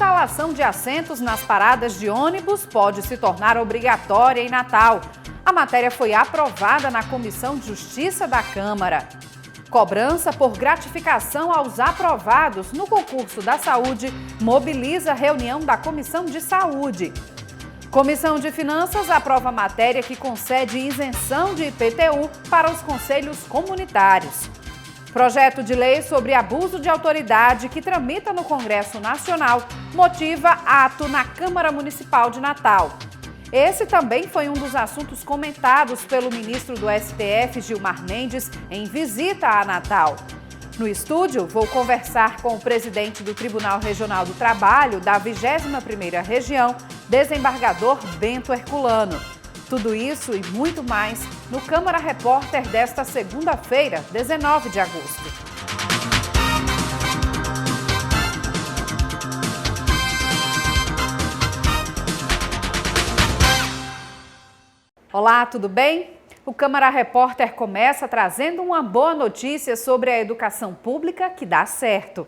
instalação de assentos nas paradas de ônibus pode se tornar obrigatória em Natal. A matéria foi aprovada na Comissão de Justiça da Câmara. Cobrança por gratificação aos aprovados no concurso da saúde mobiliza a reunião da Comissão de Saúde. Comissão de Finanças aprova matéria que concede isenção de IPTU para os conselhos comunitários. Projeto de lei sobre abuso de autoridade que tramita no Congresso Nacional motiva ato na Câmara Municipal de Natal. Esse também foi um dos assuntos comentados pelo ministro do STF, Gilmar Mendes, em visita a Natal. No estúdio, vou conversar com o presidente do Tribunal Regional do Trabalho da 21ª Região, desembargador Bento Herculano. Tudo isso e muito mais no Câmara Repórter desta segunda-feira, 19 de agosto. Olá, tudo bem? O Câmara Repórter começa trazendo uma boa notícia sobre a educação pública que dá certo.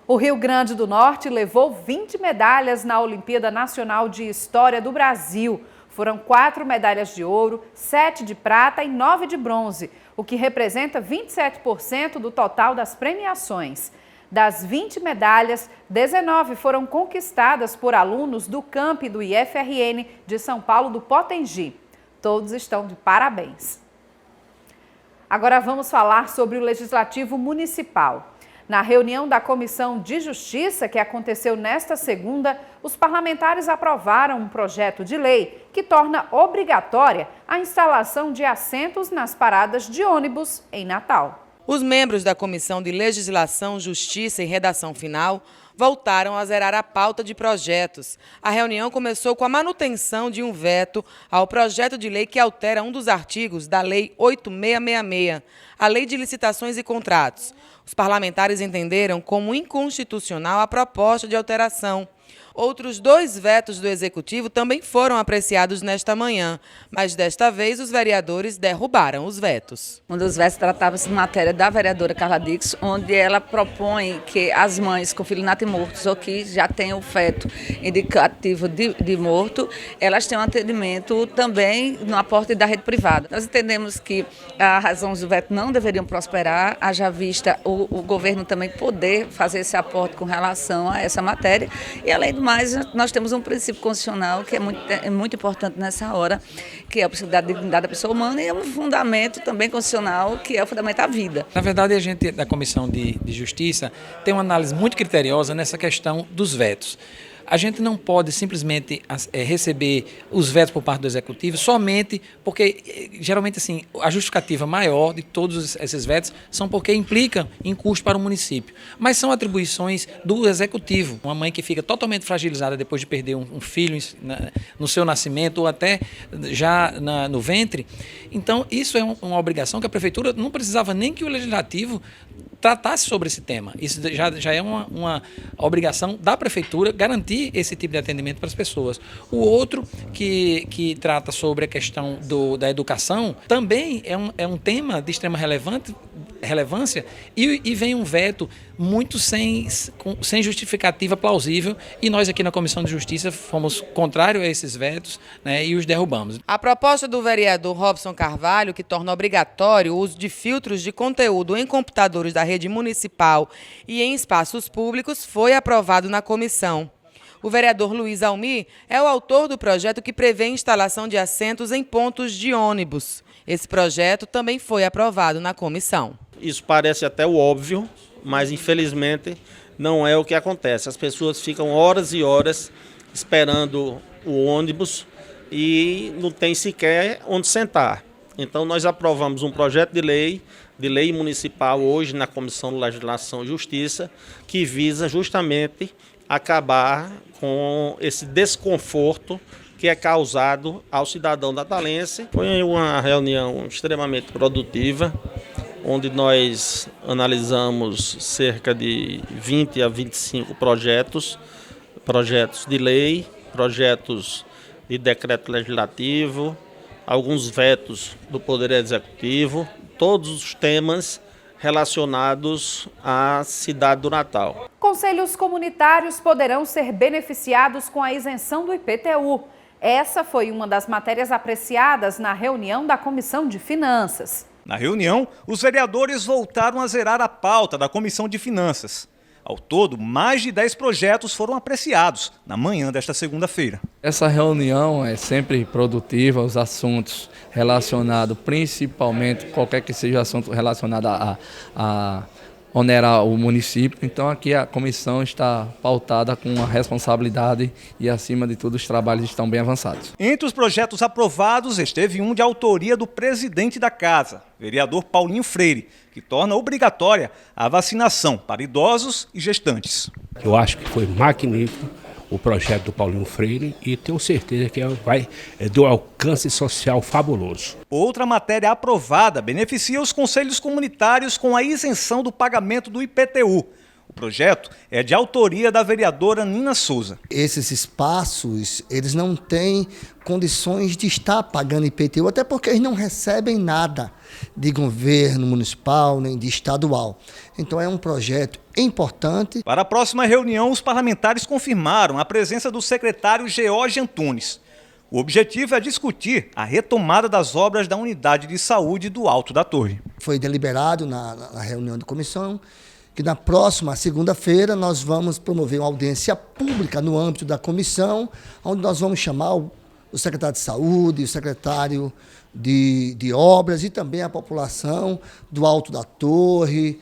O Rio Grande do Norte levou 20 medalhas na Olimpíada Nacional de História do Brasil. Foram 4 medalhas de ouro, 7 de prata e 9 de bronze, o que representa 27% do total das premiações. Das 20 medalhas, 19 foram conquistadas por alunos do campi do IFRN de São Paulo do Potengi. Todos estão de parabéns. Agora vamos falar sobre o Legislativo Municipal. Na reunião da Comissão de Justiça, que aconteceu nesta segunda, os parlamentares aprovaram um projeto de lei que torna obrigatória a instalação de assentos nas paradas de ônibus em Natal. Os membros da Comissão de Legislação, Justiça e Redação Final voltaram a zerar a pauta de projetos. A reunião começou com a manutenção de um veto ao projeto de lei que altera um dos artigos da Lei 8666, a Lei de Licitações e Contratos. Os parlamentares entenderam como inconstitucional a proposta de alteração. Outros 2 vetos do Executivo também foram apreciados nesta manhã, mas desta vez os vereadores derrubaram os vetos. Um dos vetos tratava-se de matéria da vereadora Carla Dix, onde ela propõe que as mães com filhos natimortos ou que já têm o feto indicativo de morto, elas tenham atendimento também no aporte da rede privada. Nós entendemos que as razões do veto não deveriam prosperar, haja vista o governo também poder fazer esse aporte com relação a essa matéria e, além do mais, nós temos um princípio constitucional que é muito importante nessa hora, que é o princípio da dignidade da pessoa humana e é um fundamento também constitucional que é o fundamento da vida. Na verdade, a gente da Comissão de Justiça tem uma análise muito criteriosa nessa questão dos vetos. A gente não pode simplesmente receber os vetos por parte do Executivo somente porque, geralmente, assim, a justificativa maior de todos esses vetos são porque implicam em custo para o município. Mas são atribuições do Executivo. Uma mãe que fica totalmente fragilizada depois de perder um filho no seu nascimento ou até já no ventre. Então, isso é uma obrigação que a Prefeitura não precisava nem que o Legislativo tratasse sobre esse tema. Isso já é uma obrigação da Prefeitura garantir esse tipo de atendimento para as pessoas. O outro, que trata sobre a questão da educação, também é um tema de extrema relevância e vem um veto muito sem justificativa plausível e nós aqui na Comissão de Justiça fomos contrários a esses vetos, né, e os derrubamos. A proposta do vereador Robson Carvalho, que torna obrigatório o uso de filtros de conteúdo em computadores da rede municipal e em espaços públicos, foi aprovado na comissão. O vereador Luiz Almir é o autor do projeto que prevê a instalação de assentos em pontos de ônibus. Esse projeto também foi aprovado na comissão. Isso parece até o óbvio, mas infelizmente não é o que acontece. As pessoas ficam horas e horas esperando o ônibus e não tem sequer onde sentar. Então nós aprovamos um projeto de lei municipal hoje na Comissão de Legislação e Justiça, que visa justamente acabar com esse desconforto que é causado ao cidadão natalense. Foi uma reunião extremamente produtiva, onde nós analisamos cerca de 20 a 25 projetos de lei, projetos de decreto legislativo, alguns vetos do Poder Executivo, todos os temas relacionados à cidade do Natal. Conselhos comunitários poderão ser beneficiados com a isenção do IPTU. Essa foi uma das matérias apreciadas na reunião da Comissão de Finanças. Na reunião, os vereadores voltaram a zerar a pauta da Comissão de Finanças. Ao todo, mais de 10 projetos foram apreciados na manhã desta segunda-feira. Essa reunião é sempre produtiva, os assuntos relacionados, principalmente qualquer que seja assunto relacionado a onerar o município. Então aqui a comissão está pautada com uma responsabilidade e, acima de tudo, os trabalhos estão bem avançados. Entre os projetos aprovados esteve um de autoria do presidente da Casa, vereador Paulinho Freire, que torna obrigatória a vacinação para idosos e gestantes. Eu acho que foi magnífico o projeto do Paulinho Freire e tenho certeza que vai ter um alcance social fabuloso. Outra matéria aprovada beneficia os conselhos comunitários com a isenção do pagamento do IPTU. O projeto é de autoria da vereadora Nina Souza. Esses espaços, eles não têm condições de estar pagando IPTU, até porque eles não recebem nada de governo municipal nem de estadual. Então é um projeto importante. Para a próxima reunião, os parlamentares confirmaram a presença do secretário George Antunes. O objetivo é discutir a retomada das obras da unidade de saúde do Alto da Torre. Foi deliberado na reunião de comissão que na próxima segunda-feira nós vamos promover uma audiência pública no âmbito da comissão, onde nós vamos chamar o secretário de saúde, o secretário de obras e também a população do Alto da Torre,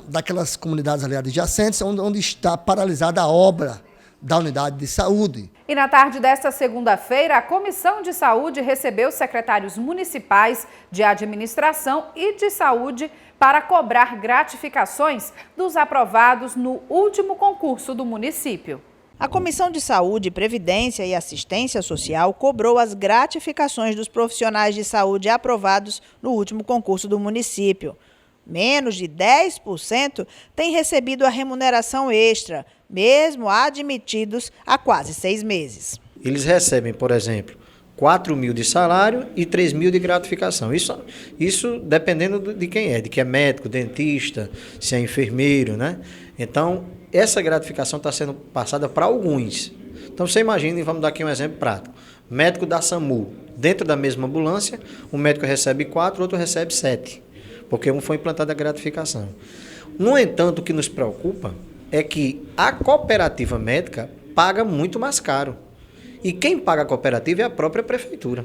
daquelas comunidades ali adjacentes, onde está paralisada a obra da unidade de saúde. E na tarde desta segunda-feira, a Comissão de Saúde recebeu os secretários municipais de administração e de saúde para cobrar gratificações dos aprovados no último concurso do município. A Comissão de Saúde, Previdência e Assistência Social cobrou as gratificações dos profissionais de saúde aprovados no último concurso do município. Menos de 10% têm recebido a remuneração extra, mesmo admitidos há quase 6 meses. Eles recebem, por exemplo, 4 mil de salário e 3 mil de gratificação. Isso dependendo de quem é, de que é médico, dentista, se é enfermeiro, né? Então, essa gratificação está sendo passada para alguns. Então, você imagina, vamos dar aqui um exemplo prático. Médico da SAMU, dentro da mesma ambulância, um médico recebe 4, outro recebe 7, porque um foi implantada a gratificação. No entanto, o que nos preocupa é que a cooperativa médica paga muito mais caro. E quem paga a cooperativa é a própria prefeitura.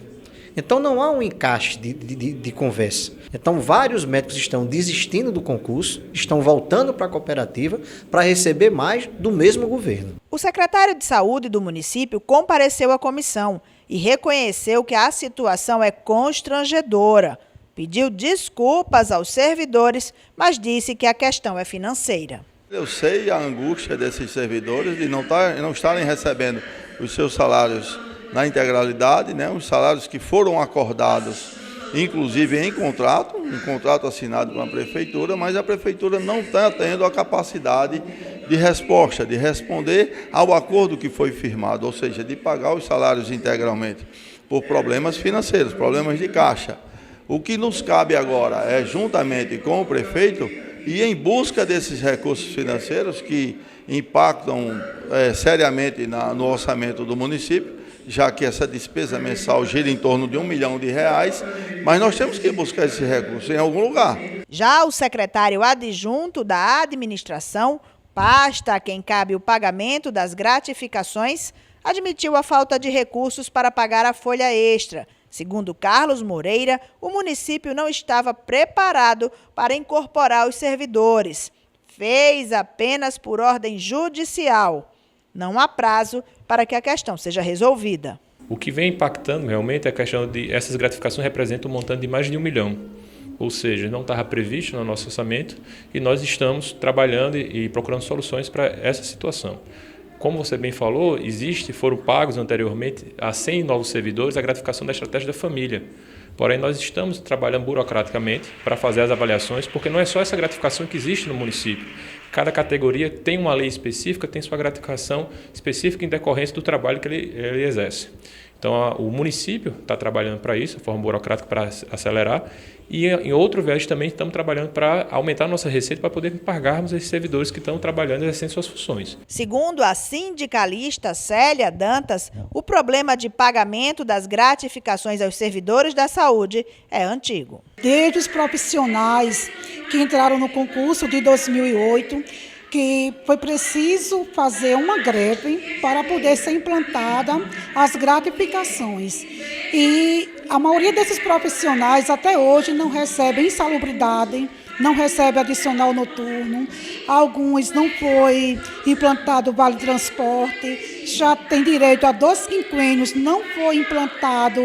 Então não há um encaixe de conversa. Então vários médicos estão desistindo do concurso, estão voltando para a cooperativa para receber mais do mesmo governo. O secretário de Saúde do município compareceu à comissão e reconheceu que a situação é constrangedora. Pediu desculpas aos servidores, mas disse que a questão é financeira. Eu sei a angústia desses servidores de não estarem recebendo os seus salários na integralidade, né? Os salários que foram acordados, inclusive em contrato, um contrato assinado com a prefeitura, mas a prefeitura não está tendo a capacidade de resposta, de responder ao acordo que foi firmado, ou seja, de pagar os salários integralmente, por problemas financeiros, problemas de caixa. O que nos cabe agora é, juntamente com o prefeito, e em busca desses recursos financeiros que impactam seriamente no orçamento do município, já que essa despesa mensal gira em torno de R$1 milhão, mas nós temos que buscar esse recurso em algum lugar. Já o secretário adjunto da administração, pasta a quem cabe o pagamento das gratificações, admitiu a falta de recursos para pagar a folha extra. Segundo Carlos Moreira, o município não estava preparado para incorporar os servidores. Fez apenas por ordem judicial. Não há prazo para que a questão seja resolvida. O que vem impactando realmente é a questão de essas gratificações representam um montante de mais de R$1 milhão. Ou seja, não estava previsto no nosso orçamento e nós estamos trabalhando e procurando soluções para essa situação. Como você bem falou, foram pagos anteriormente a 100 novos servidores a gratificação da estratégia da família. Porém, nós estamos trabalhando burocraticamente para fazer as avaliações, porque não é só essa gratificação que existe no município. Cada categoria tem uma lei específica, tem sua gratificação específica em decorrência do trabalho que ele exerce. Então, o município está trabalhando para isso, a forma burocrática para acelerar, E em outro viés também estamos trabalhando para aumentar a nossa receita para poder pagarmos esses servidores que estão trabalhando e exercendo suas funções. Segundo a sindicalista Célia Dantas, o problema de pagamento das gratificações aos servidores da saúde é antigo. Desde os profissionais que entraram no concurso de 2008, que foi preciso fazer uma greve para poder ser implantada as gratificações. E a maioria desses profissionais até hoje não recebem insalubridade, não recebe adicional noturno, alguns não foi implantado o Vale Transporte, já tem direito a 2 quinquênios, não foi implantado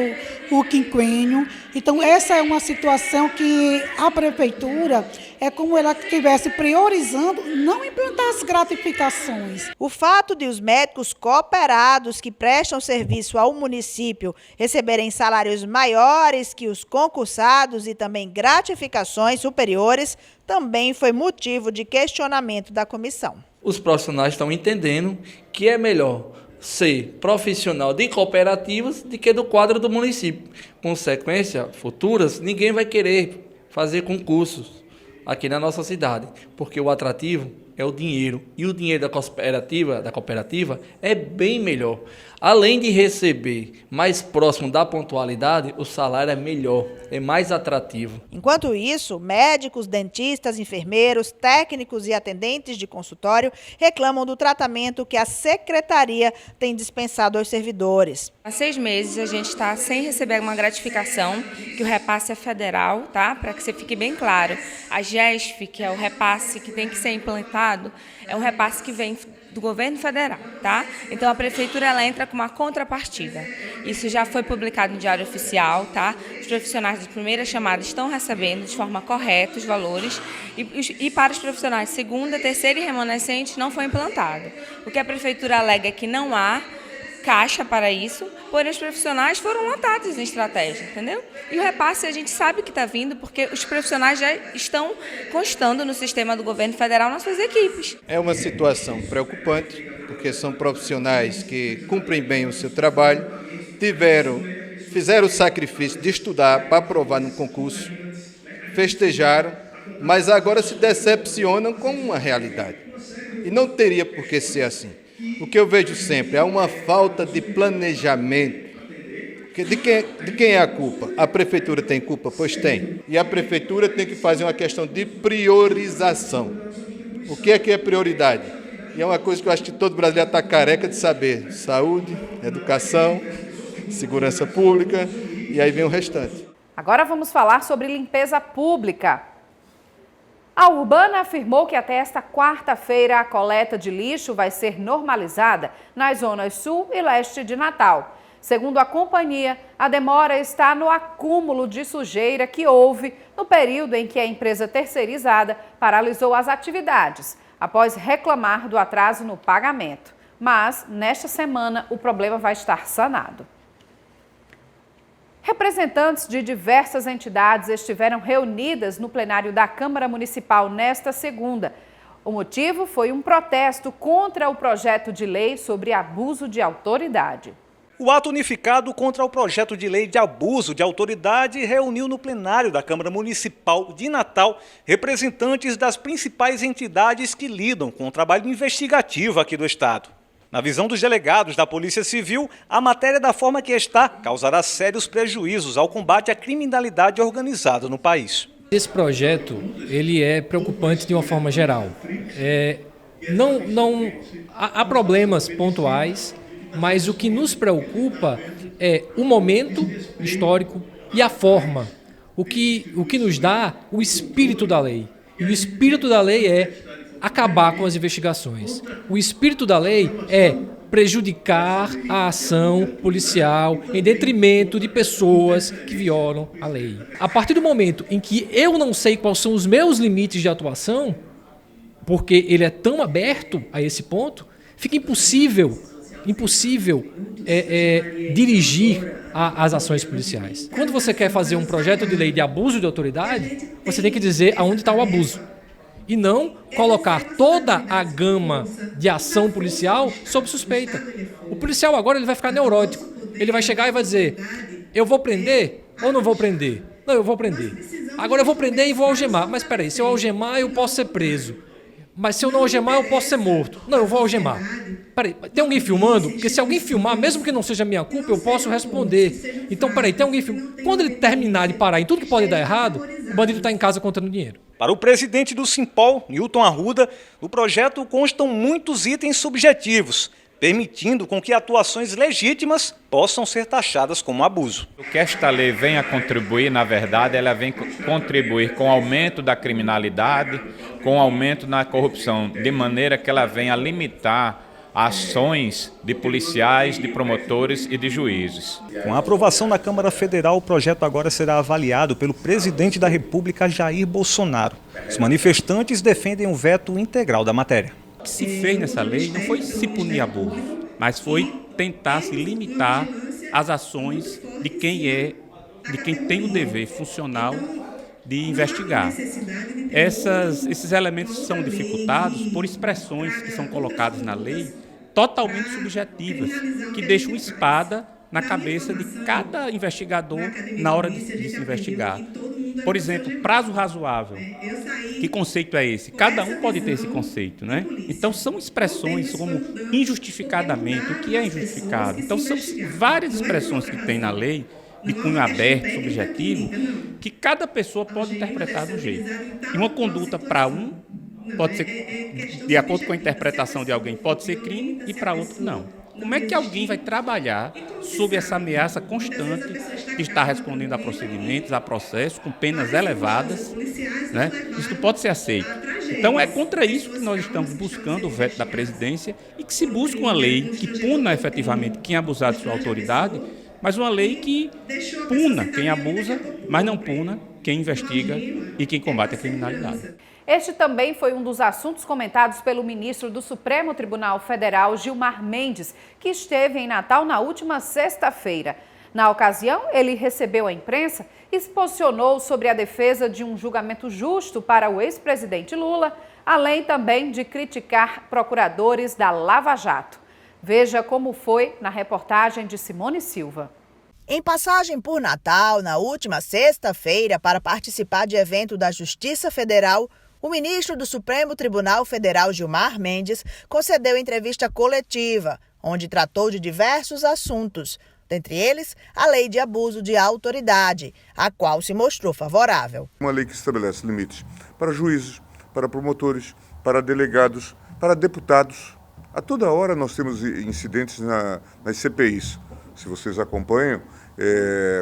o quinquênio. Então, essa é uma situação que a prefeitura é como ela estivesse priorizando não implantar as gratificações. O fato de os médicos cooperados que prestam serviço ao município receberem salários maiores que os concursados e também gratificações superiores também foi motivo de questionamento da comissão. Os profissionais estão entendendo que é melhor ser profissional de cooperativas do que do quadro do município. Consequência futuras, ninguém vai querer fazer concursos aqui na nossa cidade, porque o atrativo é o dinheiro, e o dinheiro da cooperativa é bem melhor. Além de receber mais próximo da pontualidade, o salário é melhor, é mais atrativo. Enquanto isso, médicos, dentistas, enfermeiros, técnicos e atendentes de consultório reclamam do tratamento que a secretaria tem dispensado aos servidores. Há 6 meses a gente está sem receber uma gratificação, que o repasse é federal, tá? Para que você fique bem claro. A GESF, que é o repasse que tem que ser implantado, é um repasse que vem do governo federal, tá? Então a prefeitura ela entra com uma contrapartida. Isso já foi publicado no Diário Oficial, tá? Os profissionais de primeira chamada estão recebendo de forma correta os valores e para os profissionais de segunda, terceira e remanescente não foi implantado. O que a prefeitura alega é que não há caixa para isso, porém os profissionais foram lotados em estratégia, entendeu? E o repasse a gente sabe que está vindo porque os profissionais já estão constando no sistema do governo federal nas suas equipes. É uma situação preocupante, porque são profissionais que cumprem bem o seu trabalho, fizeram o sacrifício de estudar para aprovar no concurso, festejaram, mas agora se decepcionam com uma realidade. E não teria por que ser assim. O que eu vejo sempre é uma falta de planejamento. De quem é a culpa? A prefeitura tem culpa? Pois tem. E a prefeitura tem que fazer uma questão de priorização. O que é prioridade? E é uma coisa que eu acho que todo brasileiro está careca de saber. Saúde, educação, segurança pública, e aí vem o restante. Agora vamos falar sobre limpeza pública. A Urbana afirmou que até esta quarta-feira a coleta de lixo vai ser normalizada nas zonas sul e leste de Natal. Segundo a companhia, a demora está no acúmulo de sujeira que houve no período em que a empresa terceirizada paralisou as atividades, após reclamar do atraso no pagamento. Mas, nesta semana, o problema vai estar sanado. Representantes de diversas entidades estiveram reunidas no plenário da Câmara Municipal nesta segunda. O motivo foi um protesto contra o projeto de lei sobre abuso de autoridade. O ato unificado contra o projeto de lei de abuso de autoridade reuniu no plenário da Câmara Municipal de Natal representantes das principais entidades que lidam com o trabalho investigativo aqui do Estado. Na visão dos delegados da Polícia Civil, a matéria da forma que está causará sérios prejuízos ao combate à criminalidade organizada no país. Esse projeto ele é preocupante de uma forma geral. Há problemas pontuais, mas o que nos preocupa é o momento histórico e a forma. O que nos dá o espírito da lei. E o espírito da lei é acabar com as investigações. O espírito da lei é prejudicar a ação policial em detrimento de pessoas que violam a lei. A partir do momento em que eu não sei quais são os meus limites de atuação, porque ele é tão aberto a esse ponto, fica impossível dirigir as ações policiais. Quando você quer fazer um projeto de lei de abuso de autoridade, você tem que dizer aonde está o abuso. E não colocar toda a gama de ação policial sob suspeita. O policial agora ele vai ficar neurótico. Ele vai chegar e vai dizer, eu vou prender ou não vou prender? Não, eu vou prender. Agora eu vou prender e vou algemar. Mas espera aí, se eu algemar eu posso ser preso. Mas se eu não algemar eu posso ser morto. Não, eu vou algemar. Peraí, tem alguém filmando? Porque se alguém filmar, mesmo que não seja minha culpa, eu posso responder. Então, peraí, tem alguém filmando? Quando ele terminar de parar em tudo que pode dar errado, o bandido está em casa contando dinheiro. Para o presidente do Simpol, Newton Arruda, no projeto constam muitos itens subjetivos, permitindo com que atuações legítimas possam ser taxadas como abuso. O que esta lei vem a contribuir, na verdade, ela vem contribuir com o aumento da criminalidade, com o aumento na corrupção, de maneira que ela venha a limitar ações de policiais, de promotores e de juízes. Com a aprovação da Câmara Federal, o projeto agora será avaliado pelo presidente da República, Jair Bolsonaro. Os manifestantes defendem o veto integral da matéria. O que se fez nessa lei não foi se punir abuso, mas foi tentar se limitar às ações de quem tem o dever funcional de investigar. Esses elementos são dificultados por expressões que são colocadas na lei totalmente subjetivas, que deixam uma espada na cabeça de cada investigador na hora de se investigar. Por exemplo, prazo razoável. Que conceito é esse? Cada um pode ter esse conceito, né? Então, são expressões como injustificadamente. O que é injustificado? Então, são várias expressões que tem na lei, de cunho aberto, subjetivo, que cada pessoa pode interpretar de um jeito. E uma conduta para um pode ser, de acordo com a interpretação de alguém, pode ser crime e para outro não. Como é que alguém vai trabalhar sob essa ameaça constante de estar respondendo a procedimentos, a processos, com penas elevadas, né? Isso não pode ser aceito. Então, é contra isso que nós estamos buscando o veto da presidência e que se busca uma lei que puna efetivamente quem abusar de sua autoridade, mas uma lei que puna quem abusa, mas não puna quem investiga e quem combate a criminalidade. Este também foi um dos assuntos comentados pelo ministro do Supremo Tribunal Federal, Gilmar Mendes, que esteve em Natal na última sexta-feira. Na ocasião, ele recebeu a imprensa e se posicionou sobre a defesa de um julgamento justo para o ex-presidente Lula, além também de criticar procuradores da Lava Jato. Veja como foi na reportagem de Simone Silva. Em passagem por Natal, na última sexta-feira, para participar de evento da Justiça Federal, o ministro do Supremo Tribunal Federal, Gilmar Mendes, concedeu entrevista coletiva, onde tratou de diversos assuntos, dentre eles a lei de abuso de autoridade, a qual se mostrou favorável. Uma lei que estabelece limites para juízes, para promotores, para delegados, para deputados. A toda hora nós temos incidentes nas CPIs. Se vocês acompanham,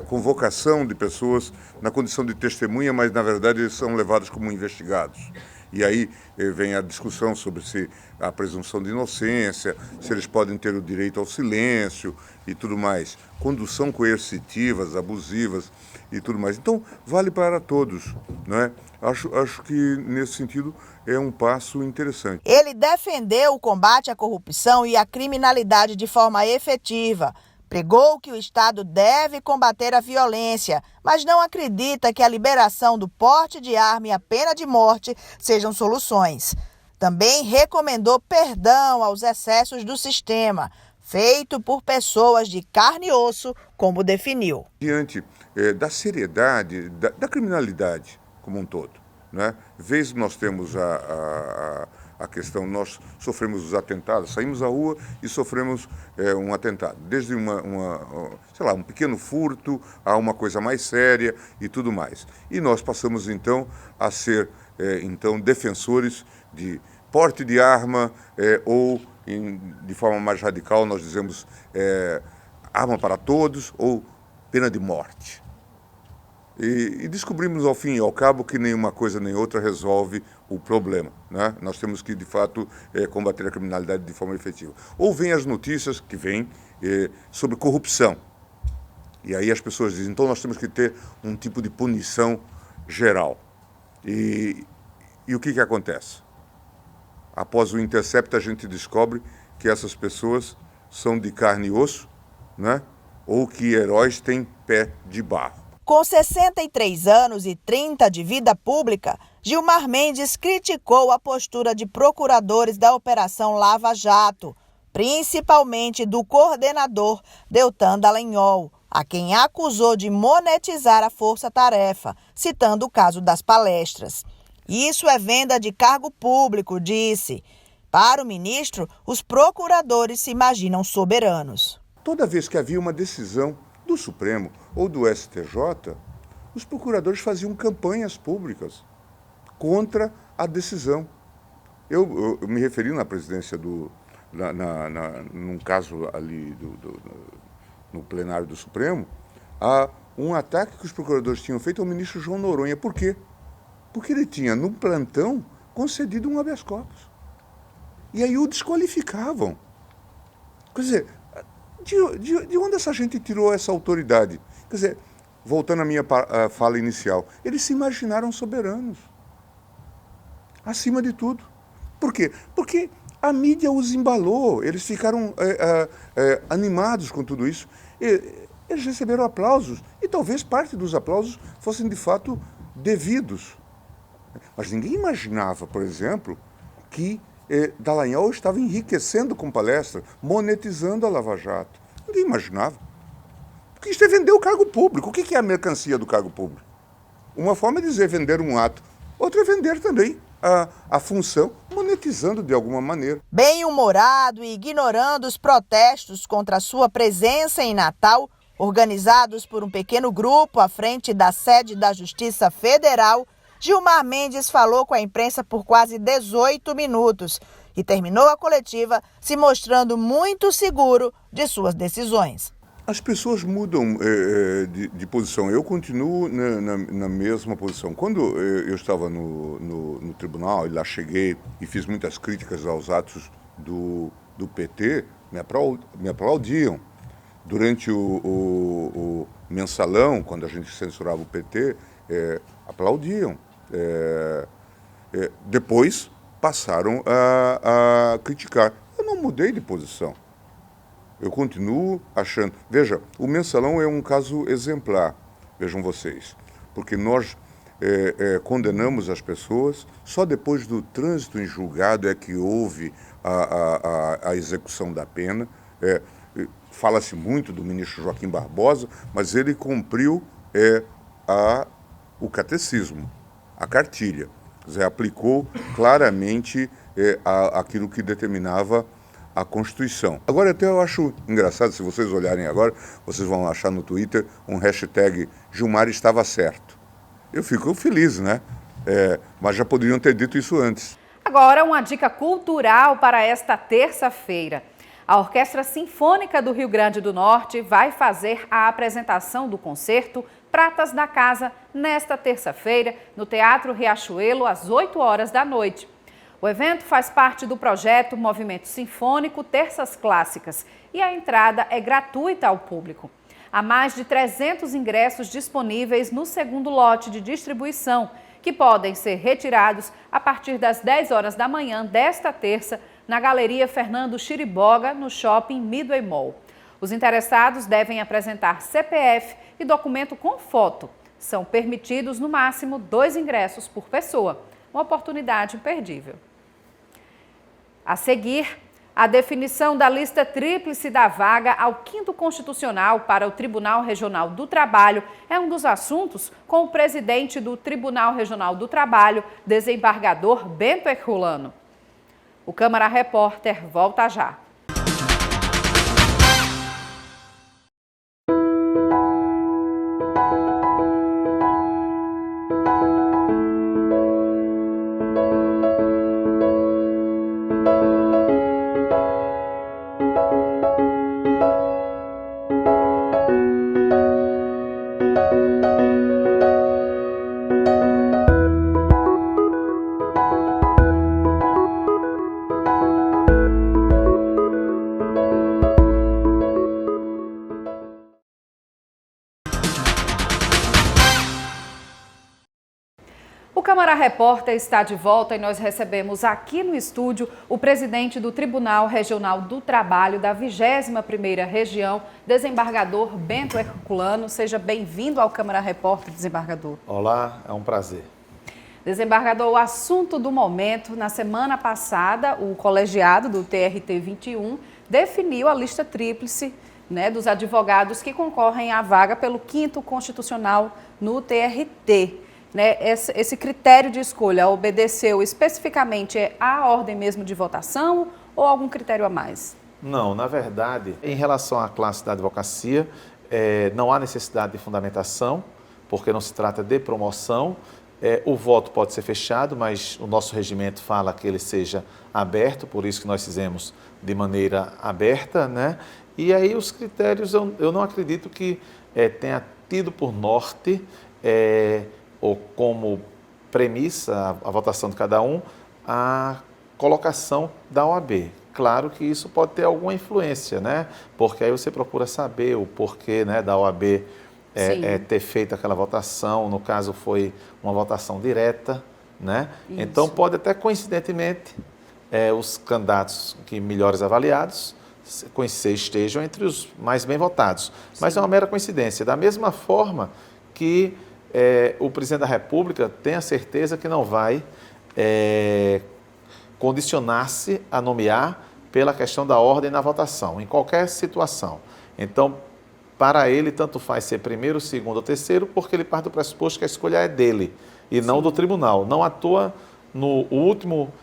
convocação de pessoas na condição de testemunha, mas na verdade eles são levados como investigados. E aí vem a discussão sobre se a presunção de inocência, se eles podem ter o direito ao silêncio e tudo mais. Condução coercitivas, abusivas e tudo mais. Então, vale para todos, não é? Acho que, nesse sentido, é um passo interessante. Ele defendeu o combate à corrupção e à criminalidade de forma efetiva. Pregou que o Estado deve combater a violência, mas não acredita que a liberação do porte de arma e a pena de morte sejam soluções. Também recomendou perdão aos excessos do sistema, feito por pessoas de carne e osso, como definiu. Diante da seriedade, da criminalidade como um todo, né? Vez nós temos a questão, nós sofremos os atentados, saímos à rua e sofremos um atentado, desde um pequeno furto a uma coisa mais séria e tudo mais. E nós passamos então a ser defensores de porte de arma ou, de forma mais radical, nós dizemos arma para todos ou pena de morte. E descobrimos ao fim e ao cabo que nenhuma coisa nem outra resolve o problema, né? Nós temos que, de fato, combater a criminalidade de forma efetiva. Ou vem as notícias que vêm sobre corrupção. E aí as pessoas dizem, então nós temos que ter um tipo de punição geral. E o que acontece? Após o intercepto, a gente descobre que essas pessoas são de carne e osso, né? Ou que heróis têm pé de barro. Com 63 anos e 30 de vida pública, Gilmar Mendes criticou a postura de procuradores da Operação Lava Jato, principalmente do coordenador Deltan Dallagnol, a quem acusou de monetizar a força-tarefa, citando o caso das palestras. Isso é venda de cargo público, disse. Para o ministro, os procuradores se imaginam soberanos. Toda vez que havia uma decisão do Supremo ou do STJ, os procuradores faziam campanhas públicas contra a decisão. Eu me referi na presidência num caso ali no plenário do Supremo, a um ataque que os procuradores tinham feito ao ministro João Noronha. Por quê? Porque ele tinha, no plantão, concedido um habeas corpus. E aí o desqualificavam. Quer dizer, de onde essa gente tirou essa autoridade? Quer dizer, voltando à minha fala inicial, eles se imaginaram soberanos. Acima de tudo. Por quê? Porque a mídia os embalou, eles ficaram animados com tudo isso. Eles receberam aplausos, e talvez parte dos aplausos fossem de fato devidos. Mas ninguém imaginava, por exemplo, que Dallagnol estava enriquecendo com palestra, monetizando a Lava Jato. Ninguém imaginava. Porque isso é vender o cargo público. O que é a mercancia do cargo público? Uma forma é dizer vender um ato, outra é vender também a função, monetizando de alguma maneira. Bem-humorado e ignorando os protestos contra a sua presença em Natal, organizados por um pequeno grupo à frente da sede da Justiça Federal, Gilmar Mendes falou com a imprensa por quase 18 minutos e terminou a coletiva se mostrando muito seguro de suas decisões. As pessoas mudam de posição. Eu continuo na mesma posição. Quando eu estava no tribunal, e lá cheguei e fiz muitas críticas aos atos do PT, me aplaudiam. Durante o mensalão, quando a gente censurava o PT, aplaudiam. Depois passaram a criticar. Eu não mudei de posição. Eu continuo achando... Veja, o mensalão é um caso exemplar, vejam vocês, porque nós condenamos as pessoas, só depois do trânsito em julgado é que houve a execução da pena. Fala-se muito do ministro Joaquim Barbosa, mas ele cumpriu o catecismo, a cartilha. Quer dizer, aplicou claramente aquilo que determinava a Constituição. Agora até eu acho engraçado, se vocês olharem agora, vocês vão achar no Twitter um hashtag Gilmar estava certo. Eu fico feliz, né? Mas já poderiam ter dito isso antes. Agora uma dica cultural para esta terça-feira. A Orquestra Sinfônica do Rio Grande do Norte vai fazer a apresentação do concerto Pratas da Casa nesta terça-feira no Teatro Riachuelo às 8 horas da noite. O evento faz parte do projeto Movimento Sinfônico Terças Clássicas e a entrada é gratuita ao público. Há mais de 300 ingressos disponíveis no segundo lote de distribuição, que podem ser retirados a partir das 10 horas da manhã desta terça na Galeria Fernando Chiriboga, no Shopping Midway Mall. Os interessados devem apresentar CPF e documento com foto. São permitidos no máximo 2 ingressos por pessoa. Uma oportunidade imperdível. A seguir, a definição da lista tríplice da vaga ao 5º Constitucional para o Tribunal Regional do Trabalho é um dos assuntos com o presidente do Tribunal Regional do Trabalho, desembargador Bento Herculano. O Câmara Repórter volta já. O Câmara Repórter está de volta e nós recebemos aqui no estúdio o presidente do Tribunal Regional do Trabalho da 21ª Região, desembargador Bento Herculano. Seja bem-vindo ao Câmara Repórter, desembargador. Olá, é um prazer. Desembargador, o assunto do momento, na semana passada, o colegiado do TRT 21 definiu a lista tríplice né, dos advogados que concorrem à vaga pelo 5º Constitucional no TRT. Né? Esse critério de escolha obedeceu especificamente à ordem mesmo de votação ou algum critério a mais? Não, na verdade, em relação à classe da advocacia, não há necessidade de fundamentação, porque não se trata de promoção. O voto pode ser fechado, mas o nosso regimento fala que ele seja aberto, por isso que nós fizemos de maneira aberta, né? E aí os critérios, eu não acredito que tenha tido por norte ou como premissa a votação de cada um a colocação da OAB. Claro que isso pode ter alguma influência, né? Porque aí você procura saber o porquê, né, da OAB ter feito aquela votação. No caso, foi uma votação direta, né? Isso. Então, pode até coincidentemente os candidatos que melhores avaliados estejam entre os mais bem votados. Sim. Mas é uma mera coincidência. Da mesma forma que o presidente da República tem a certeza que não vai condicionar-se a nomear pela questão da ordem na votação, em qualquer situação. Então, para ele, tanto faz ser primeiro, segundo ou terceiro, porque ele parte do pressuposto que a escolha é dele e não do tribunal. Não à toa, no último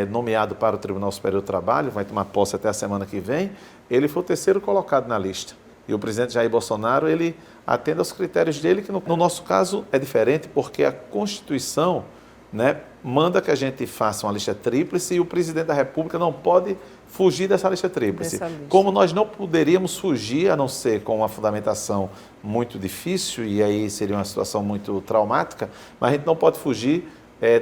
nomeado para o Tribunal Superior do Trabalho, vai tomar posse até a semana que vem, ele foi o terceiro colocado na lista. E o presidente Jair Bolsonaro, ele atende aos critérios dele, que no nosso caso é diferente, porque a Constituição, né, manda que a gente faça uma lista tríplice e o presidente da República não pode fugir dessa lista tríplice. Como nós não poderíamos fugir, a não ser com uma fundamentação muito difícil, e aí seria uma situação muito traumática, mas a gente não pode fugir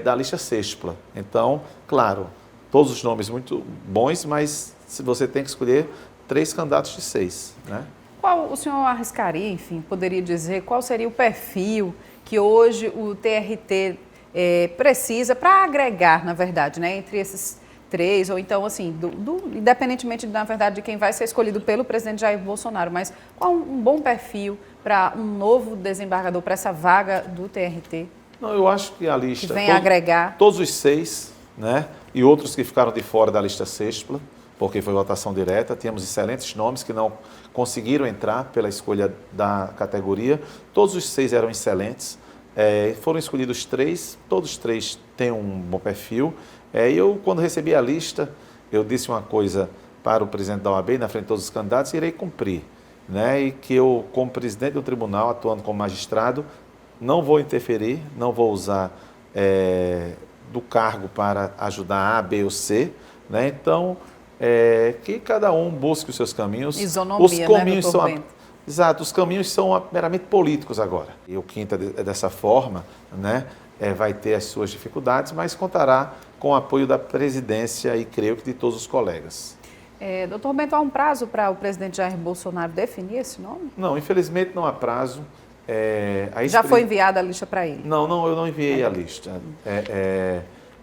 da lista sextupla. Então, claro, todos os nomes muito bons, mas se você tem que escolher 3 candidatos de 6, né? Qual o senhor arriscaria, enfim, poderia dizer qual seria o perfil que hoje o TRT precisa para agregar, na verdade, né, entre esses 3, ou então, assim, independentemente, na verdade, de quem vai ser escolhido pelo presidente Jair Bolsonaro, mas qual um bom perfil para um novo desembargador, para essa vaga do TRT? Não, eu acho que a lista... Que vem agregar... Todos os 6, né, e outros que ficaram de fora da lista sextupla, porque foi votação direta, tínhamos excelentes nomes que não conseguiram entrar pela escolha da categoria, todos os 6 eram excelentes. Foram escolhidos 3, todos os 3 têm um bom perfil. Eu, quando recebi a lista, eu disse uma coisa para o presidente da OAB, na frente de todos os candidatos, e irei cumprir. Né? E que eu, como presidente do tribunal, atuando como magistrado, não vou interferir, não vou usar do cargo para ajudar A, B ou C. Né? Então, que cada um busque os seus caminhos. Isonomia, os caminhos né, são Exato, os caminhos são meramente políticos agora. E o 5º dessa forma, né, vai ter as suas dificuldades, mas contará com o apoio da presidência e creio que de todos os colegas. Doutor Bento, há um prazo para o presidente Jair Bolsonaro definir esse nome? Não, infelizmente não há prazo. Já foi enviada a lista para ele? Não, eu não enviei a lista.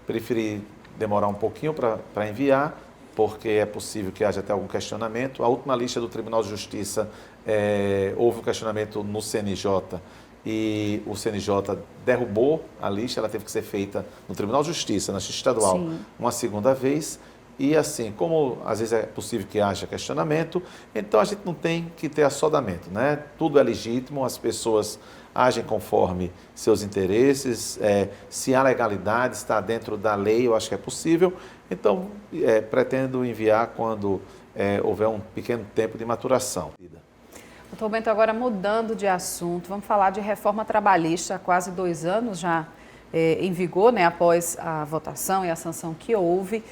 Preferi demorar um pouquinho para enviar, porque é possível que haja até algum questionamento. A última lista do Tribunal de Justiça, houve um questionamento no CNJ e o CNJ derrubou a lista, ela teve que ser feita no Tribunal de Justiça, na Justiça Estadual, uma segunda vez. E assim, como às vezes é possível que haja questionamento, então a gente não tem que ter assodamento, né? Tudo é legítimo, as pessoas agem conforme seus interesses, se há legalidade, está dentro da lei, eu acho que é possível. Então, pretendo enviar quando houver um pequeno tempo de maturação. Doutor Bento, agora mudando de assunto, vamos falar de reforma trabalhista, há quase 2 anos já em vigor, né, após a votação e a sanção que houve.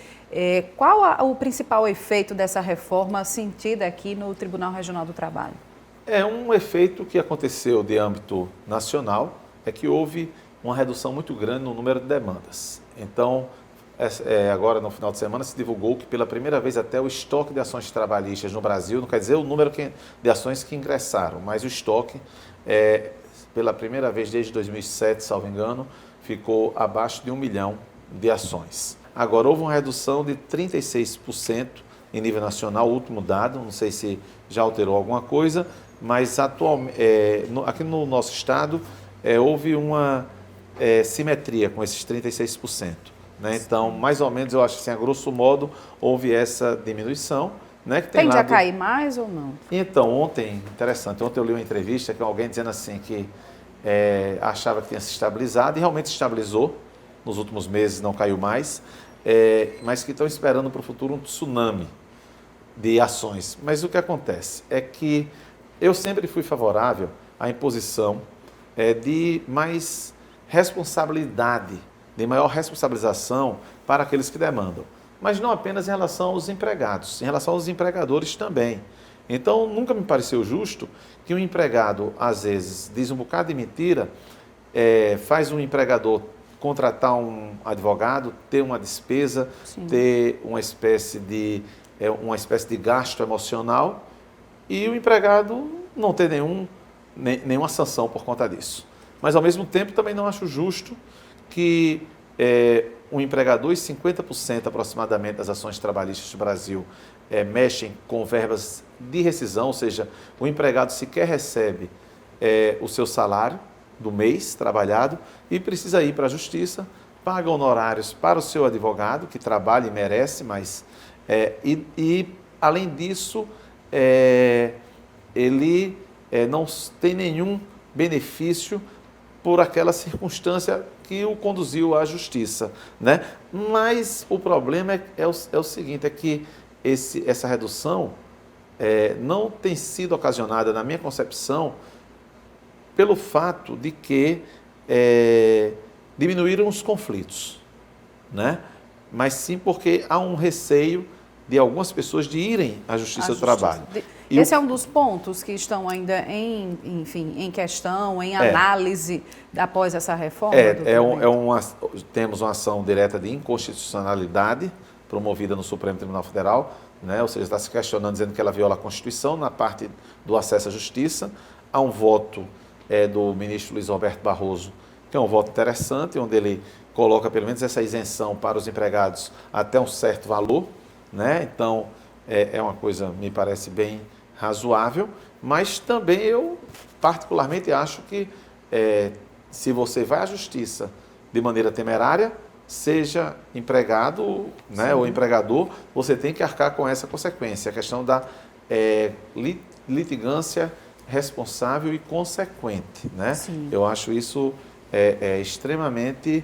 Qual o principal efeito dessa reforma sentida aqui no Tribunal Regional do Trabalho? Um efeito que aconteceu de âmbito nacional é que houve uma redução muito grande no número de demandas. Então, agora no final de semana se divulgou que pela primeira vez até o estoque de ações trabalhistas no Brasil, não quer dizer o número de ações que ingressaram, mas o estoque, pela primeira vez desde 2007, salvo engano, ficou abaixo de 1 milhão de ações. Agora, houve uma redução de 36% em nível nacional, o último dado, não sei se já alterou alguma coisa, mas atualmente, aqui no nosso estado houve uma simetria com esses 36%. Né? Então, mais ou menos, eu acho que assim, a grosso modo, houve essa diminuição, Né, que Tende a cair mais ou não? Então, ontem eu li uma entrevista com alguém dizendo assim que achava que tinha se estabilizado e realmente se estabilizou. Nos últimos meses não caiu mais, mas que estão esperando para o futuro um tsunami de ações. Mas o que acontece é que eu sempre fui favorável à imposição de mais responsabilidade, de maior responsabilização para aqueles que demandam. Mas não apenas em relação aos empregados, em relação aos empregadores também. Então, nunca me pareceu justo que um empregado, às vezes, diz um bocado de mentira, faz um empregador contratar um advogado, ter uma despesa, Sim. ter uma espécie de gasto emocional e o empregado não ter nenhuma sanção por conta disso. Mas, ao mesmo tempo, também não acho justo que um empregador e 50% aproximadamente das ações trabalhistas do Brasil mexem com verbas de rescisão, ou seja, o empregado sequer recebe o seu salário do mês trabalhado e precisa ir para a justiça, paga honorários para o seu advogado, que trabalha e merece, mas além disso, ele não tem nenhum benefício por aquela circunstância que o conduziu à justiça, né? Mas o problema é o seguinte, é que essa redução não tem sido ocasionada, na minha concepção, pelo fato de que diminuíram os conflitos, né? Mas sim porque há um receio de algumas pessoas de irem à Justiça do Trabalho. Esse é um dos pontos que estão ainda em questão, em análise após essa reforma? Temos uma ação direta de inconstitucionalidade promovida no Supremo Tribunal Federal, né? Ou seja, está se questionando, dizendo que ela viola a Constituição na parte do acesso à justiça. Há um voto do ministro Luiz Roberto Barroso, que é um voto interessante, onde ele coloca pelo menos essa isenção para os empregados até um certo valor, né? Então, é uma coisa, me parece, bem razoável, mas também eu particularmente acho que se você vai à justiça de maneira temerária, seja empregado, né, ou empregador, você tem que arcar com essa consequência, a questão da litigância responsável e consequente, né? Sim. Eu acho isso extremamente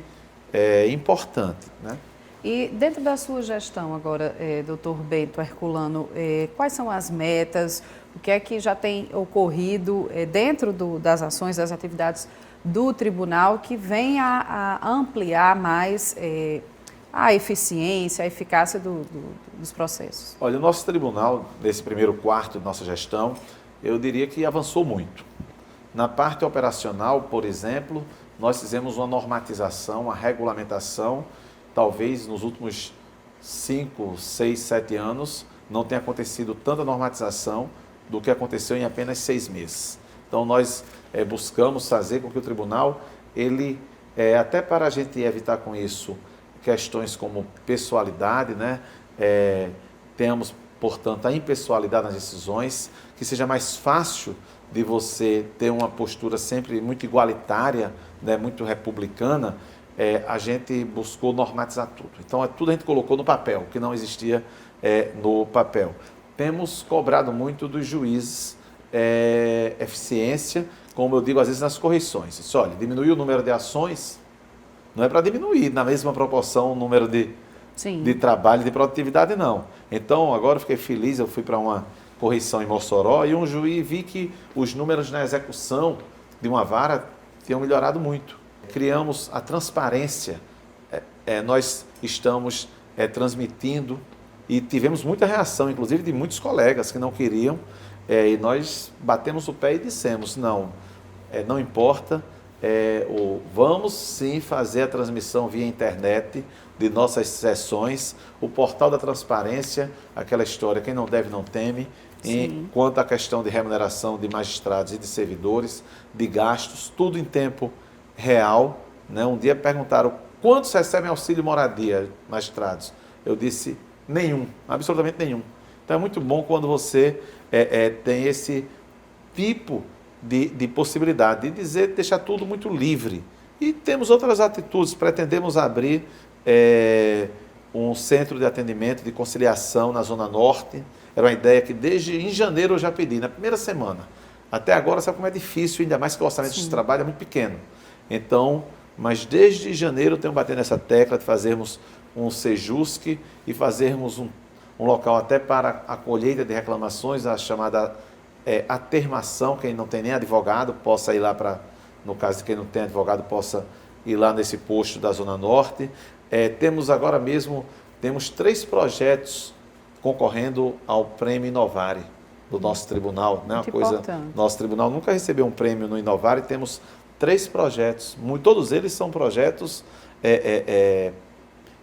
importante, né? E dentro da sua gestão agora, doutor Bento Herculano, quais são as metas, o que é que já tem ocorrido dentro das ações, das atividades do tribunal que vem a ampliar mais a eficiência, a eficácia dos processos? Olha, o nosso tribunal, nesse primeiro quarto de nossa gestão, eu diria que avançou muito. Na parte operacional, por exemplo, nós fizemos uma normatização, uma regulamentação. Talvez nos últimos 5, 6, 7 anos não tenha acontecido tanta normatização do que aconteceu em apenas 6 meses. Então, nós buscamos fazer com que o tribunal, até para a gente evitar com isso questões como pessoalidade, né? Tenhamos, portanto, a impessoalidade nas decisões, que seja mais fácil de você ter uma postura sempre muito igualitária, né? Muito republicana. A gente buscou normatizar tudo. Então, tudo a gente colocou no papel, que não existia no papel. Temos cobrado muito dos juízes eficiência, como eu digo, às vezes nas correições. Isso, olha, diminuir o número de ações, não é para diminuir na mesma proporção o número de trabalho, de produtividade, não. Então, agora eu fiquei feliz, eu fui para uma correição em Mossoró e um juiz vi que os números na execução de uma vara tinham melhorado muito. Criamos a transparência, nós estamos transmitindo e tivemos muita reação, inclusive de muitos colegas que não queriam, e nós batemos o pé e dissemos, não importa, vamos sim fazer a transmissão via internet de nossas sessões, o portal da transparência, aquela história, quem não deve não teme, quanto à questão de remuneração de magistrados e de servidores, de gastos, tudo em tempo real, né? Um dia perguntaram quantos recebem auxílio moradia, magistrados? Eu disse nenhum, absolutamente nenhum. Então é muito bom quando você tem esse tipo de possibilidade de dizer, deixar tudo muito livre. E temos outras atitudes, pretendemos abrir um centro de atendimento de conciliação na Zona Norte. Era uma ideia que desde em janeiro eu já pedi, na primeira semana. Até agora, sabe como é difícil, ainda mais que o orçamento de trabalho é muito pequeno. Então, mas desde janeiro eu tenho batido nessa tecla de fazermos um Sejusc e fazermos um local até para a colheita de reclamações, a chamada atermação. Quem não tem nem advogado possa ir lá para, no caso de quem não tem advogado, possa ir lá nesse posto da Zona Norte. Temos agora mesmo, temos 3 projetos concorrendo ao Prêmio Inovare do nosso tribunal, né? Uma coisa, importante. Nosso tribunal nunca recebeu um prêmio no Inovare. Temos 3 projetos, todos eles são projetos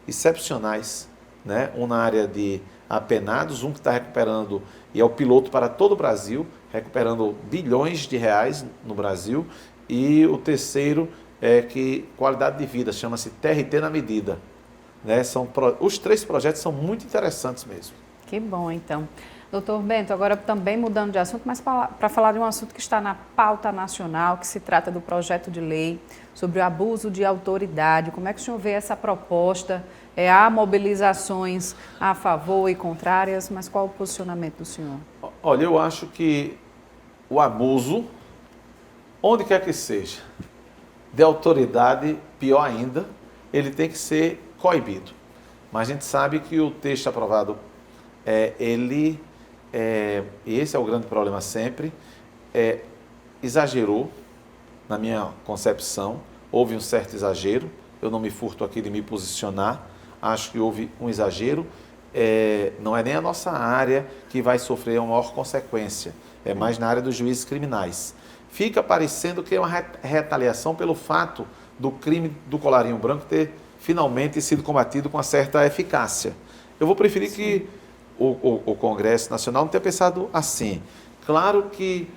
excepcionais, né? Um na área de apenados, um que está recuperando, e é o piloto para todo o Brasil, recuperando bilhões de reais no Brasil, e o terceiro que qualidade de vida, chama-se TRT na medida, né? Os 3 projetos são muito interessantes mesmo. Que bom, então. Doutor Bento, agora também mudando de assunto, mas para falar de um assunto que está na pauta nacional, que se trata do projeto de lei sobre o abuso de autoridade. Como é que o senhor vê essa proposta? Há mobilizações a favor e contrárias, mas qual o posicionamento do senhor? Olha, eu acho que o abuso, onde quer que seja, de autoridade, pior ainda, ele tem que ser coibido. Mas a gente sabe que o texto aprovado, e esse é o grande problema sempre, exagerou, na minha concepção, houve um certo exagero. Eu não me furto aqui de me posicionar, acho que houve um exagero. Não é nem a nossa área que vai sofrer uma maior consequência, é mais na área dos juízes criminais. Fica parecendo que é uma retaliação pelo fato do crime do colarinho branco ter finalmente sido combatido com uma certa eficácia. Eu vou preferir que o Congresso Nacional não tenha pensado assim. Claro que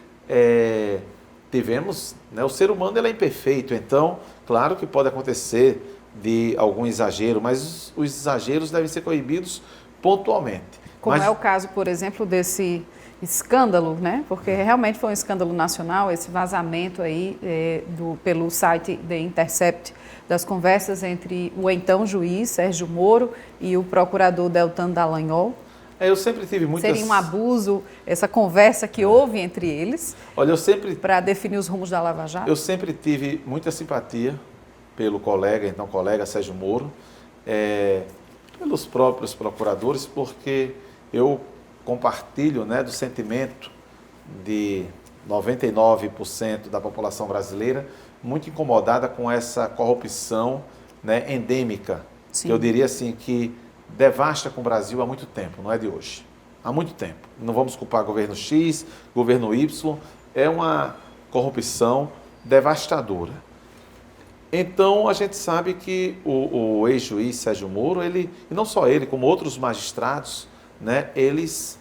tivemos, né, o ser humano ele é imperfeito, então, claro que pode acontecer de algum exagero, mas os exageros devem ser coibidos pontualmente. Como é o caso, por exemplo, desse escândalo, né? Porque realmente foi um escândalo nacional, esse vazamento aí pelo site The Intercept das conversas entre o então juiz Sérgio Moro e o procurador Deltan Dallagnol. Eu sempre tive muitas... Seria um abuso essa conversa que houve entre eles? Olha, para definir os rumos da Lava Jato? Eu sempre tive muita simpatia pelo colega Sérgio Moro, pelos próprios procuradores, porque eu compartilho, né, do sentimento de 99% da população brasileira, muito incomodada com essa corrupção, né, endêmica. Sim. Eu diria assim que devasta com o Brasil há muito tempo, não é de hoje. Há muito tempo. Não vamos culpar governo X, governo Y, é uma corrupção devastadora. Então, a gente sabe que o ex-juiz Sérgio Moro, e não só ele, como outros magistrados, né, eles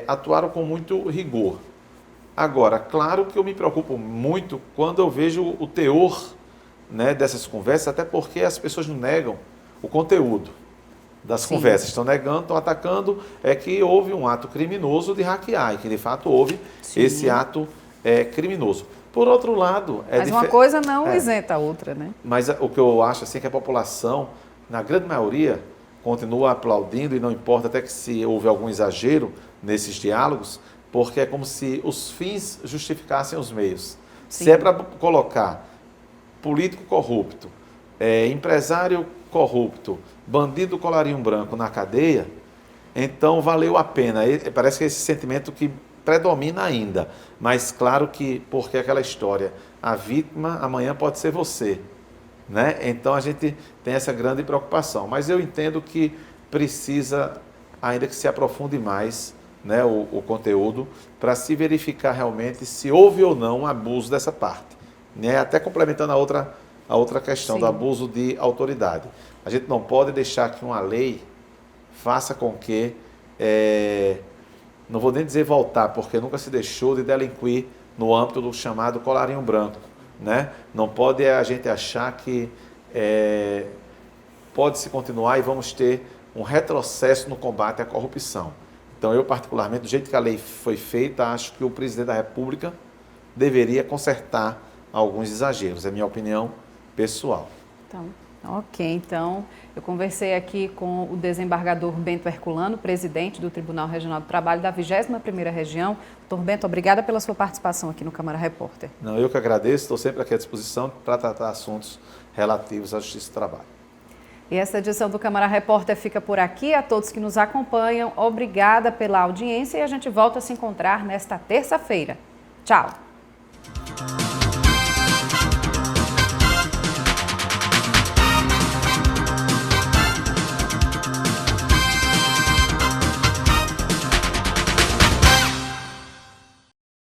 atuaram com muito rigor. Agora, claro que eu me preocupo muito quando eu vejo o teor, né, dessas conversas, até porque as pessoas não negam o conteúdo das conversas. Estão negando, estão atacando, que houve um ato criminoso de hackear, e que de fato houve esse ato criminoso. Por outro lado... Mas uma coisa não isenta a outra, né? Mas o que eu acho assim, é que a população, na grande maioria, continua aplaudindo, e não importa até que se houve algum exagero nesses diálogos, porque é como se os fins justificassem os meios. Sim. Se é para colocar político corrupto, empresário corrupto, bandido colarinho branco na cadeia, então valeu a pena. Parece que é esse sentimento que predomina ainda. Mas claro que, porque aquela história, a vítima amanhã pode ser você, né? Então a gente tem essa grande preocupação. Mas eu entendo que precisa ainda que se aprofunde mais, né, o conteúdo, para se verificar realmente se houve ou não um abuso dessa parte, né? Até complementando a outra questão, sim, do abuso de autoridade. A gente não pode deixar que uma lei faça com que, não vou nem dizer voltar, porque nunca se deixou de delinquir no âmbito do chamado colarinho branco, né? Não pode a gente achar que pode se continuar e vamos ter um retrocesso no combate à corrupção. Então, eu particularmente, do jeito que a lei foi feita, acho que o presidente da República deveria consertar alguns exageros, é a minha opinião pessoal. Então, Ok, então eu conversei aqui com o desembargador Bento Herculano, presidente do Tribunal Regional do Trabalho da 21ª Região. Doutor Bento, obrigada pela sua participação aqui no Câmara Repórter. Não, eu que agradeço, estou sempre aqui à disposição para tratar assuntos relativos à Justiça do Trabalho. E essa edição do Câmara Repórter fica por aqui. A todos que nos acompanham, obrigada pela audiência e a gente volta a se encontrar nesta terça-feira. Tchau!